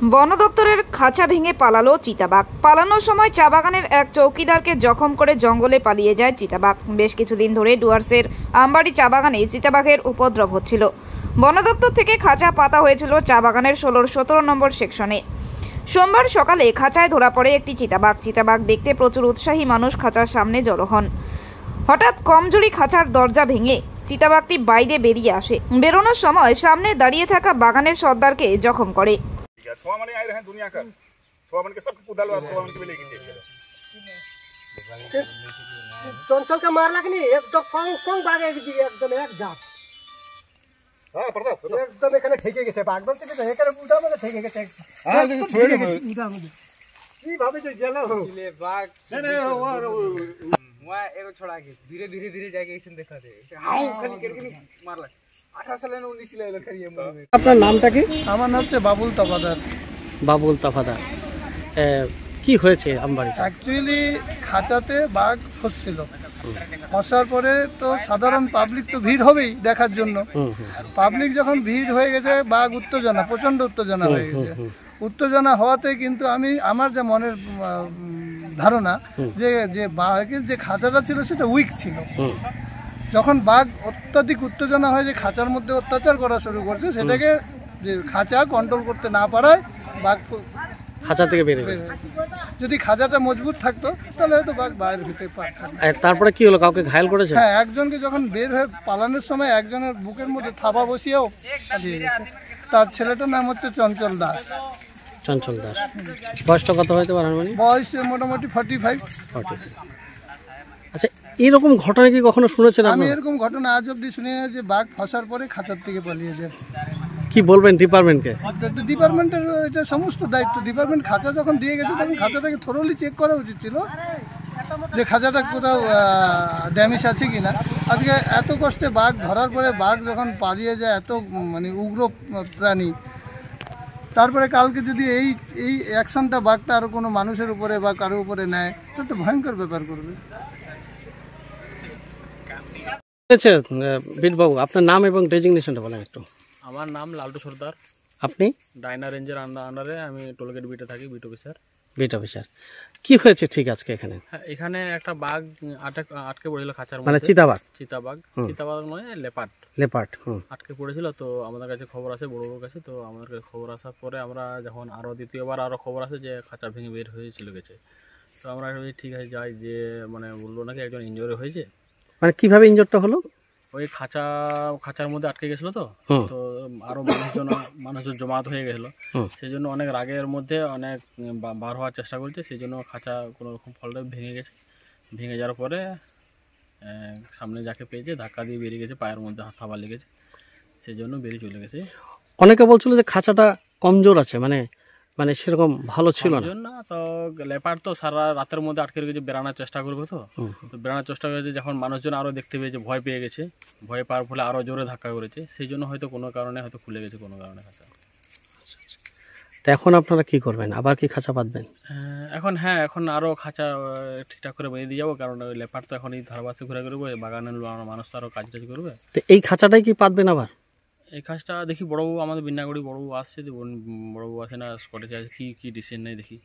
বন দপ্তরের খাঁচা ভেঙে পালালো চিতাবাঘ। পালানোর সময় চা বাগানের এক চৌকিদারকে জখম করে জঙ্গলে পালিয়ে যায় চিতাবাঘ। বেশ কিছুদিন ধরে ডুয়ার্সের আমবাড়ি চা বাগানে চিতাবাঘের উপদ্রব হচ্ছিল। বন দপ্তর থেকে খাঁচা পাতা হয়েছিল চা বাগানের 16-17 নম্বর সেকশনে। সোমবার সকালে খাঁচায় ধরা পড়ে একটি চিতাবাঘ। চিতাবাঘ দেখতে প্রচুর উৎসাহী মানুষ খাঁচার সামনে জড়ো হন। হঠাৎ কমজোরি খাঁচার দরজা ভেঙে চিতাবাঘটি বাইরে বেরিয়ে আসে। বেরোনোর সময় সামনে দাঁড়িয়ে থাকা বাগানের সর্দারকে জখম করে। आए रहे दुनिया का के सब कुदाल के लेके चंचल का मार लगनी एकदम संग संग भागे दिए एकदम एक जात हां प्रताप एकदम এখানে ঠেকে গেছে বাঘ বলতে কি এখানে উঠা মানে ঠেকে গেছে हां छोड़ उठा মানে কি ভাবে যে গেল ছিলে বাঘ রে ওয়া এগো छोड़ा के धीरे धीरे धीरे जाके एक्शन देखा दे हां खाली करके मार लग 18 साल ने 19 साल খালি এমন। আপনার নামটা কি? আমার নাম হচ্ছে বাবুল তফাদার। বাবুল তফাদার, কি হয়েছে আমবাড়ি? অ্যাকচুয়ালি খাঁচাতে বাঘ ফসছিল, ফসার পরে তো সাধারণ পাবলিক তো ভিড় হবেই দেখার জন্য। পাবলিক যখন ভিড় হয়ে গেছে বাঘ উত্তেজনা, প্রচণ্ড উত্তেজনা হয়ে গেছে। উত্তেজনা হওয়াতে কিন্তু আমার যে মনের ধারণা যে বাঘের যে খাঁচাটা ছিল সেটা উইক ছিল। যখন বাঘ অত্যাধিক উত্তেজনা হয় যে খাঁচার মধ্যে অত্যাচার করা শুরু করছে, সেটাকে যে খাঁচা কন্ট্রোল করতে না পারায় বাঘ খাঁচা থেকে বের হয়ে। যদি খাঁচাটা মজবুত থাকতো তাহলে হয়তো বাঘ বাইরে ভিতরে পারতো। তারপরে কি হলো, কাউকে ঘায়েল করেছে? হ্যাঁ, একজনকে যখন বের হয়ে পালানোর সময় একজনের বুকের মধ্যে থাবা বসিয়েও পালিয়ে গেছে। তার ছেলেটার নাম হচ্ছে চঞ্চল দাস। চঞ্চল দাস বয়সটা কত হইতে পারে? বয়স মোটামুটি 45। আচ্ছা, এরকম ঘটনা কি কখনো শুনেছেন? আমি এরকম ঘটনা আজ অব্দি শুনি না যে বাঘ ফসার পরে খাঁচার থেকে পালিয়ে যায়। কি বলবেন ডিপার্টমেন্টকে? ডিপার্টমেন্টের এটা সমস্ত দায়িত্ব। ডিপার্টমেন্ট খাঁচা যখন দিয়ে গেছে তখন খাঁচাটাকে থরোলি চেক করা উচিত ছিল যে খাঁচাটা কোথাও ড্যামেজ আছে কিনা। আজকে এত কষ্টে বাঘ ধরার পরে বাঘ যখন পালিয়ে যায়, এত মানে উগ্র প্রাণী, তারপরে কালকে যদি এই অ্যাকশনটা বাঘটা আরও কোনো মানুষের উপরে বা কারো উপরে নেয় তো একটা ভয়ঙ্কর ব্যাপার করবে। বীরবাবু, আপনার নাম এবং ডেজিগনেশনটা বলেন একটু। আমার নাম লালটু সর্দার। আপনি? ডাইনা রেঞ্জের আন্ডারে আমি টোলগেট বিটে থাকি, বিট অফিসার। Beat officer. কি হয়েছে ঠিক আজকে এখানে? হ্যাঁ, এখানে একটা বাঘ আটকে পড়েছিল খাঁচার মধ্যে। মানে চিতাবাঘ? চিতাবাঘ নয়, লেপার্ড আটকে পড়েছিল। তো আমাদের কাছে খবর আছে বড়বাবুর কাছে। তো আমাদের কাছে খবর আসার পরে আমরা যখন দ্বিতীয়বার খবর আসে যে খাঁচা ভেঙে বের হয়ে চলে গেছে, তো আমরা ঠিক আছে যাই, যে মানে বললো নাকি একজন ইনজুরি হয়েছে। মানে কিভাবে ইনজুরটা হলো? ওই খাঁচার মধ্যে আটকে গেছিলো। তো আরো মানুষজন জমাত হয়ে গেছিলো। সেই জন্য অনেক রাগের মধ্যে অনেক বার হওয়ার চেষ্টা করছে। সেই জন্য খাঁচা কোনো রকম ফলটা ভেঙে গেছে। ভেঙে যাওয়ার পরে সামনে যাকে পেয়েছে ধাক্কা দিয়ে বেরিয়ে গেছে, পায়ের মধ্যে হাত থাবা লেগেছে, সেই জন্য বেরিয়ে চলে গেছে। অনেকে বলছিল যে খাঁচাটা কমজোর আছে, মানে সেরকম ভালো ছিল না। তো লেপার্ড তো সারা রাতের মধ্যে আটকে রেখেছে, বেরানোর চেষ্টা করবে। তো বেরানোর চেষ্টা করেছে, যখন মানুষজন আরও দেখতে পেয়েছে ভয় পেয়ে গেছে। ভয় পাওয়ার ফলে আরও জোরে ধাক্কা করেছে, সেই জন্য হয়তো কোনো কারণে হয়তো খুলে গেছে কোনো কারণে খাঁচা। তো এখন আপনারা কি করবেন? আবার কি খাঁচা পাতবেন? এখন আরও খাঁচা ঠিকঠাক করে বেঁধে দিয়ে যাবো, কারণ ওই লেপার্ড তো এখন এই ধারাবাসে ঘুরে করবে, বাগানের মানুষ তো আরও কাজ করবে। তো এই খাঁচাটাই কি পাতবেন আবার? এই কাজটা দেখি বড়বাবু, আমাদের বিন্নাগুড়ি বড়বাবু আসছে, বড়বাবু আসে না স্পটে আছে, কি ডিসিশন নেই দেখি।